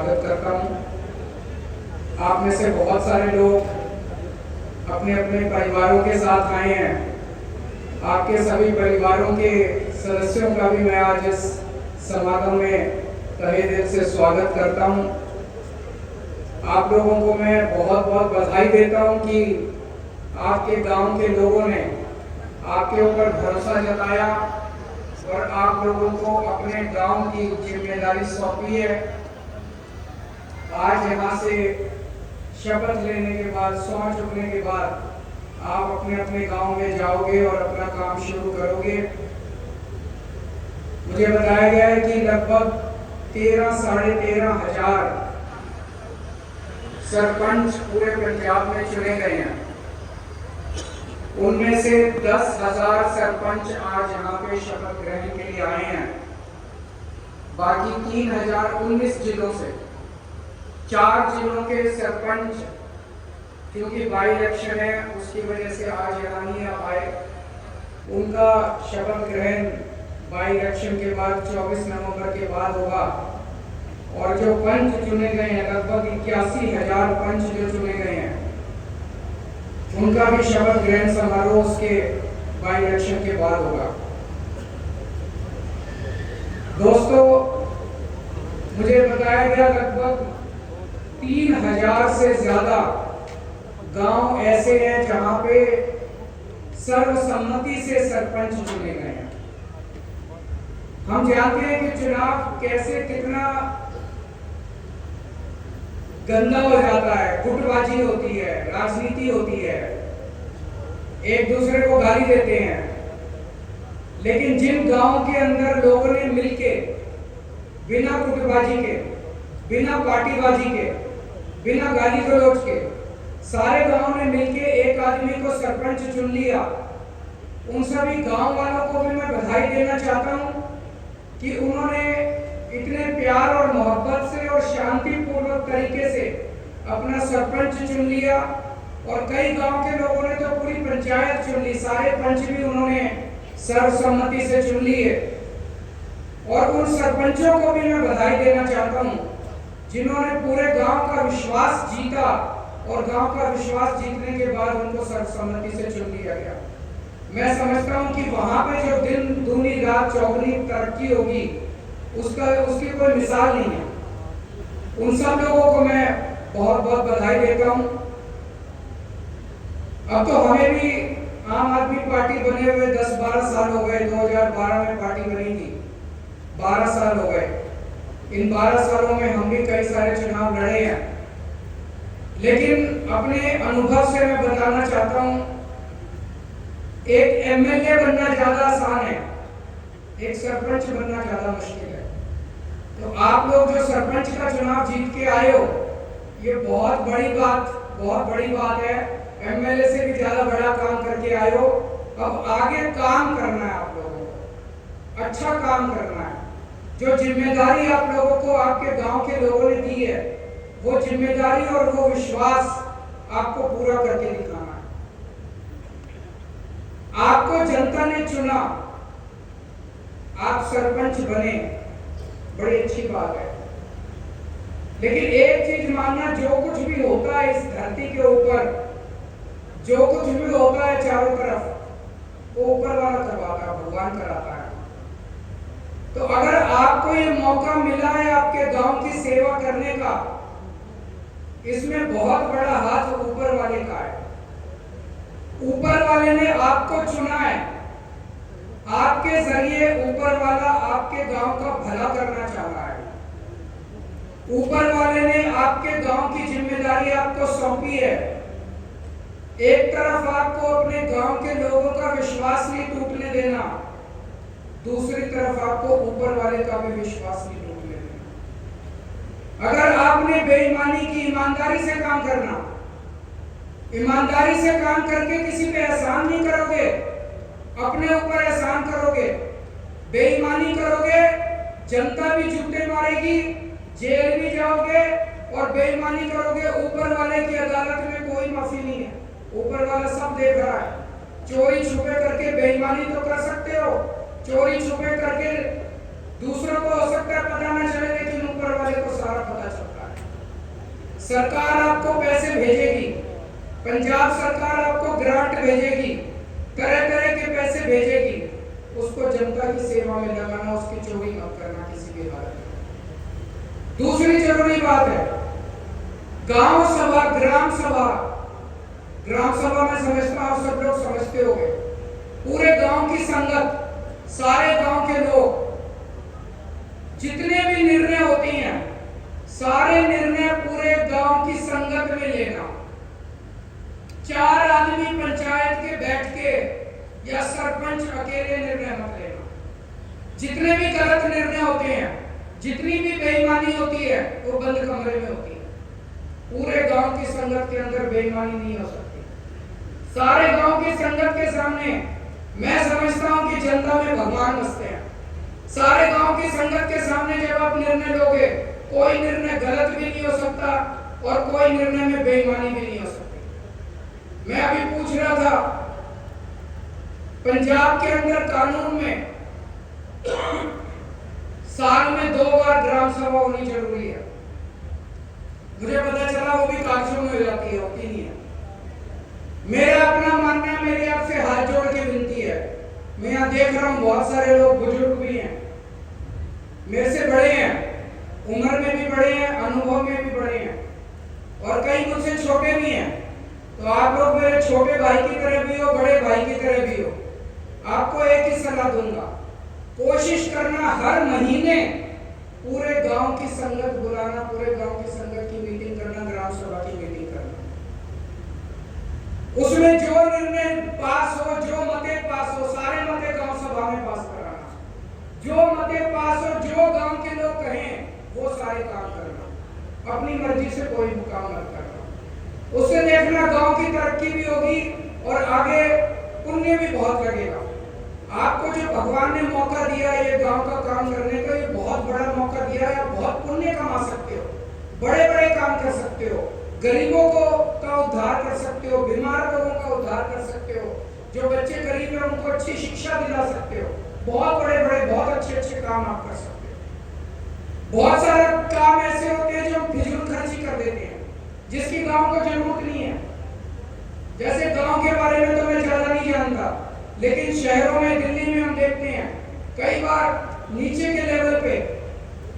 स्वागत करता हूँ। आप में से बहुत सारे लोग अपने अपने परिवारों के साथ आए हैं। आपके सभी परिवारों के सदस्यों का भी मैं आज इस समागम में तहे दिल से स्वागत करता हूँ। आप लोगों को मैं बहुत बहुत बधाई देता हूँ कि आपके गांव के लोगों ने आपके ऊपर भरोसा जताया और आप लोगों को अपने गांव की जिम्मेदारी सौंपी है। आज यहाँ से शपथ लेने के बाद, सौं चुकने के बाद आप अपने अपने गांव में जाओगे और अपना काम शुरू करोगे। मुझे बताया गया है कि लगभग 13 साढ़े 13 हजार सरपंच पूरे पंजाब में चुने गए हैं। उनमें से 10,000 सरपंच आज यहाँ पे शपथ ग्रहण के लिए आए हैं। बाकी 3,019 जिलों से 4 जिलों के सरपंच, क्योंकि बाई इलेक्शन है उसकी वजह से आज यहाँ नहीं आ पाए। उनका शपथ ग्रहण बाई इलेक्शन के बाद 24 नवंबर के बाद होगा। और जो पंच चुने गए हैं, लगभग 81,000 पंच जो चुने गए हैं, उनका भी शपथ ग्रहण समारोह उसके बाई इलेक्शन के बाद होगा। दोस्तों, मुझे बताया गया लगभग 3,000 से ज्यादा गांव ऐसे हैं जहां पे सर्वसम्मति से सरपंच चुने गए हैं। हम जानते हैं कि चुनाव कैसे कितना गंदा हो जाता है, गुटबाजी होती है, राजनीति होती है, एक दूसरे को गाली देते हैं। लेकिन जिन गांवों के अंदर लोगों ने मिलके बिना गुटबाजी के, बिना पार्टीबाजी के, बिना गाली गलौज के, सारे गांव ने मिलके एक आदमी को सरपंच चुन लिया, उन सभी गांव वालों को भी मैं बधाई देना चाहता हूं कि उन्होंने इतने प्यार और मोहब्बत से और शांतिपूर्वक तरीके से अपना सरपंच चुन लिया। और कई गांव के लोगों ने तो पूरी पंचायत चुन ली, सारे पंच भी उन्होंने सर्वसम्मति से चुन लिए। और उन सरपंचों को भी मैं बधाई देना चाहता हूं जिन्होंने पूरे गांव का विश्वास जीता और गांव का विश्वास जीतने के बाद उनको सर्वसम्मति से चुन लिया गया। मैं समझता हूं कि वहां पे जो दिन दूनी रात चौगुनी तरक्की होगी उसकी कोई मिसाल नहीं है। उन सब लोगों को मैं बहुत बहुत बधाई देता हूं। अब तो हमें भी आम आदमी पार्टी बने हुए 10-12 साल हो गए। 2012 में पार्टी बनी थी, 12 साल हो गए। इन 12 सालों में हम भी कई सारे चुनाव लड़े हैं। लेकिन अपने अनुभव से मैं बताना चाहता हूं, एक एमएलए बनना ज्यादा आसान है, एक सरपंच बनना ज्यादा मुश्किल है। तो आप लोग जो सरपंच का चुनाव जीत के आए हो, ये बहुत बड़ी बात है। एमएलए से भी ज्यादा बड़ा काम करके आए हो। अब आगे काम करना है, आप लोगों को अच्छा काम करना है। जो जिम्मेदारी आप लोगों को आपके गांव के लोगों ने दी है, वो जिम्मेदारी और वो विश्वास आपको पूरा करके दिखाना है। आपको जनता ने चुना, आप सरपंच बने, बड़ी अच्छी बात है। लेकिन एक चीज मानना, जो कुछ भी होता है इस धरती के ऊपर, जो कुछ भी होता है चारों तरफ, वो ऊपर वाला करवाता है, भगवान कराता है। तो अगर आपको ये मौका मिला है आपके गांव की सेवा करने का, इसमें बहुत बड़ा हाथ ऊपर वाले का है। ऊपर वाले ने आपको चुना है, आपके जरिए ऊपर वाला आपके गांव का भला करना चाह रहा है। ऊपर वाले ने आपके गांव की जिम्मेदारी आपको सौंपी है। एक तरफ आपको अपने गांव के लोगों का विश्वास नहीं टूटने देना, दूसरी तरफ आपको ऊपर वाले का भी विश्वास नहीं टूटने देना। अगर आपने बेईमानी की, ईमानदारी से काम करना, ईमानदारी से काम करके किसी पे एहसान नहीं करोगे, अपने ऊपर एहसान करोगे, बेईमानी करोगे, जनता भी झूठे मारेगी, जेल भी जाओगे, और बेईमानी करोगे, ऊपर वाले की अदालत में कोई माफी नहीं है। ऊपर वाला सब देख रहा है। चोरी छुपे करके बेईमानी तो कर सकते हो, चोरी छुपे करके दूसरों को हो सकता है पता न चले, लेकिन ऊपर वाले को सारा पता चलता है। सरकार आपको पैसे भेजेगी, पंजाब सरकार आपको ग्रांट भेजेगी, तरह तरह के पैसे भेजेगी, उसको जनता की सेवा में लगाना, उसकी चोरी मत करना किसी भी हालत में। दूसरी जरूरी बात है गांव सभा, ग्राम सभा। ग्राम सभा में समझता हूं सब लोग समझते होंगे, पूरे गांव की संगत, सारे गांव के लोग, जितने भी निर्णय होती हैं सारे निर्णय पूरे गांव की संगत में लेना। 4 आदमी पंचायत के बैठ के या सरपंच अकेले निर्णय मत लेना। जितने भी गलत निर्णय होते हैं, जितनी भी बेईमानी होती है, वो बंद कमरे में होती है। पूरे गांव की संगत के अंदर बेईमानी नहीं हो सकती। सारे गांव की संगत के सामने मैं समझता हूं कि जनता में भगवान बसते हैं। सारे गांव की संगत के सामने जब आप निर्णय लोगे, कोई निर्णय गलत भी नहीं हो सकता और कोई निर्णय में बेईमानी भी नहीं हो सकती। मैं अभी पूछ रहा था, पंजाब के अंदर कानून में साल में 2 बार ग्राम सभा होनी जरूरी है। मुझे पता चला वो भी कागजों में हो जाती है, होती नहीं है। मेरा अपना मानना है, मेरी आपसे हाथ जोड़ के विनती है, मैं यहाँ देख रहा हूँ बहुत सारे लोग बुजुर्ग भी हैं, मेरे से बड़े हैं, उम्र में भी बड़े हैं, अनुभव में भी बड़े हैं, और कई मुझसे छोटे भी हैं। तो आप लोग मेरे छोटे भाई की तरह भी हो, बड़े भाई की तरह भी हो। आपको एक ही सलाह दूंगा, कोशिश करना हर महीने पूरे गांव की संगत बुलाना, पूरे गांव की संगत की मीटिंग करना, ग्राम सभा की मीटिंग करना। उसमें जो निर्णय पास हो, जो मते पास हो, सारे मते गांव सभा में पास कराना। जो मते पास हो, जो गांव के लोग कहें, वो सारे काम करना। अपनी मर्जी से कोई काम मत करना। उससे देखना गांव की तरक्की भी होगी और आगे पुण्य भी बहुत लगेगा। आपको जो भगवान ने मौका दिया है ये गांव का काम करने का, ये बहुत बड़ा मौका दिया है। बहुत पुण्य कमा सकते हो, बड़े बड़े काम कर सकते हो, गरीबों को का उद्धार कर सकते हो, बीमार लोगों का उद्धार कर सकते हो, जो बच्चे गरीब हैं उनको अच्छी शिक्षा दिला सकते हो। बहुत बड़े बड़े बहुत अच्छे काम आप कर सकते हो। बहुत सारे काम ऐसे होते हैं जो फिजूल खर्ची कर देते हैं, जिसकी गांव को जरूरत नहीं है। जैसे गांव के बारे में तो मैं ज्यादा नहीं जानता, लेकिन शहरों में, दिल्ली में हम देखते हैं कई बार नीचे के लेवल पे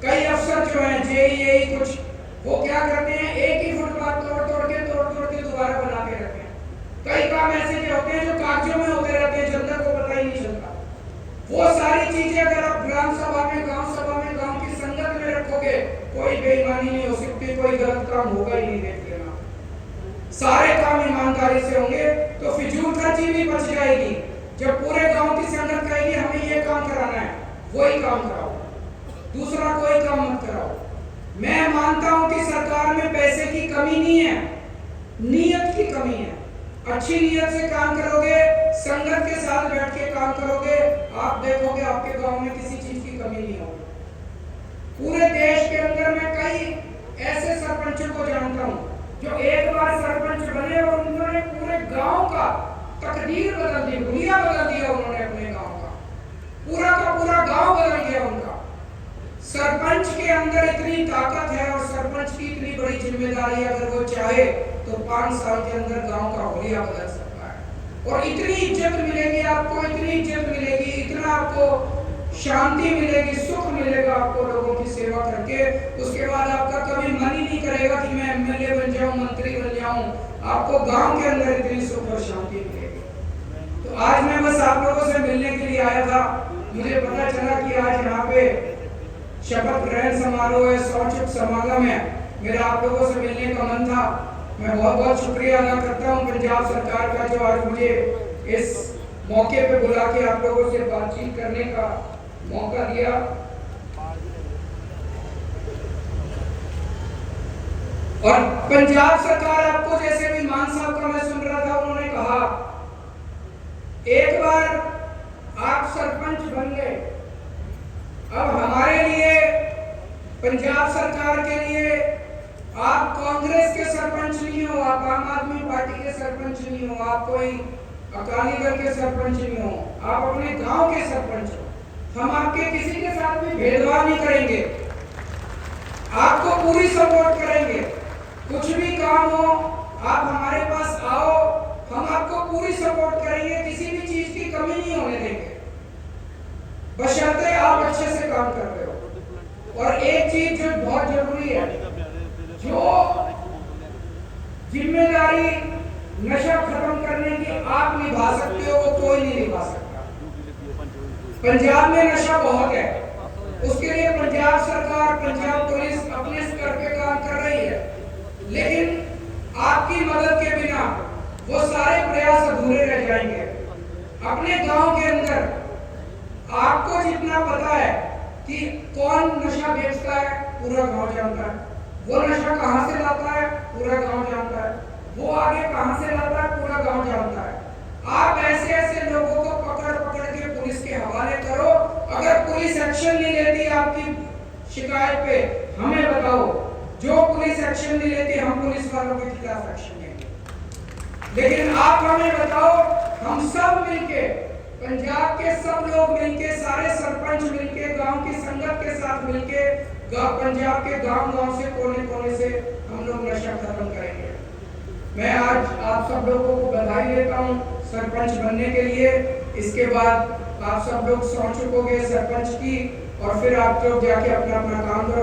कई अफसर जो हैं, जेई कुछ, वो क्या करते हैं, एक ही फुटपाथ तोड़ तोड़ के दोबारा बना के रखते हैं। कई काम ऐसे के होते हैं जो कागजों में होते रहते हैं, जनता को पता ही नहीं चलता। वो सारी चीजें अगर आप ग्राम सभा में, गांव सभा में, गांव की संगत में रखोगे, कोई बेईमानी नहीं हो सकती, कोई गलत काम होगा ही नहीं। देख लेना, सारे काम ईमानदारी से होंगे तो फिजूल खर्ची भी बच जाएगी। जब पूरे गांव की संगत कहेगी हमें ये काम कराना है, वही काम कराओ, दूसरा कोई काम मत कराओ। मैं मानता हूं कि सरकार में पैसे की कमी नहीं है, नीयत की कमी है। अच्छी नीयत से काम करोगे, संगत के साथ बैठ के काम करोगे, आप देखोगे आपके गांव में किसी चीज की कमी नहीं होगी। पूरे देश के अंदर मैं कई ऐसे सरपंचों को जानता हूं जो एक बार सरपंच बने और उन्होंने पूरे गांव का तकदीर बदल दी, दुनिया बदल दिया उन्होंने अपने गांव का। पूरा का पूरा गांव बदल गया उनका। सरपंच के अंदर इतनी ताकत है और सरपंच की इतनी बड़ी जिम्मेदारी, अगर वो चाहे तो 5 साल के अंदर गांव का हुलिया बदल सकता है। और इतनी इज्जत मिलेगी आपको, इतनी इज्जत मिलेगी, इतना आपको शांति मिलेगी, सुख मिलेगा आपको लोगों की सेवा करके। उसके बाद आपका कभी मन ही नहीं करेगा कि मैं एमएलए बन जाऊं, मंत्री बन जाऊं। आपको गांव के अंदर इतनी सुख और शांति मिलेगी। तो आज मैं बस आप लोगों से मिलने के लिए आया था। मुझे पता चला कि आज यहाँ पे शपथ ग्रहण समारोह है, सौचक समागम है, मेरा आप लोगों से मिलने का मन था। मैं बहुत बहुत शुक्रिया अदा करता हूँ पंजाब सरकार का, जो आज मुझे इस मौके पे बुला के आप लोगों से बातचीत करने का मौका दिया। और पंजाब सरकार, आपको जैसे भी मान साहब का मैं सुन रहा था, उन्होंने कहा एक बार आप सरपंच बन गए, अब हमारे लिए, पंजाब सरकार के लिए आप कांग्रेस के सरपंच नहीं हो, आप आम आदमी पार्टी के सरपंच नहीं हो, आप कोई अकाली दल के सरपंच नहीं हो, आप अपने गांव के सरपंच हो। हम आपके किसी के साथ भी भेदभाव नहीं करेंगे, आपको पूरी सपोर्ट करेंगे। कुछ भी काम हो आप हमारे पास आओ, हम आपको पूरी सपोर्ट करेंगे, किसी भी चीज की कमी नहीं होने देंगे, बशर्ते आप अच्छे से काम कर रहे हो। और एक चीज जो बहुत जरूरी है, जो जिम्मेदारी नशा खत्म करने की आप निभा सकते हो वो कोई नहीं निभा सकता। पंजाब में नशा बहुत है, उसके लिए पंजाब सरकार, पंजाब पुलिस अपने स्तर पे काम कर रही है, लेकिन आपकी मदद के बिना वो सारे प्रयास अधूरे रह जाएंगे। अपने गांव के अंदर आपको जितना पता है कि कौन नशा बेचता है पूरा गांव जानता है, वो नशा कहां से लाता है पूरा गांव जानता है, वो आगे कहां से लाता है पूरा गांव जानता है। आप ऐसे ऐसे लोगों को पकड़ पकड़ के पुलिस के हवाले करो, अगर पुलिस एक्शन नहीं लेती आपकी शिकायत पे हमें बताओ, जो पुलिस एक्शन नहीं लेती हम पुलिस वालों के खिलाफ एक्शन लेंगे। लेकिन आप हमें बताओ, हम सब मिलके, पंजाब के सब लोग मिलके, सारे सरपंच मिलके, गांव की संगत के साथ मिलके, पंजाब के गांव से कोने कोने से हम लोग नशा खत्म करेंगे। मैं आज आप सब लोगों को बधाई देता हूं सरपंच बनने के लिए। इसके बाद आप सब लोग सौंप चुकोगे सरपंच की, और फिर आप लोग जाके अपना अपना काम करो।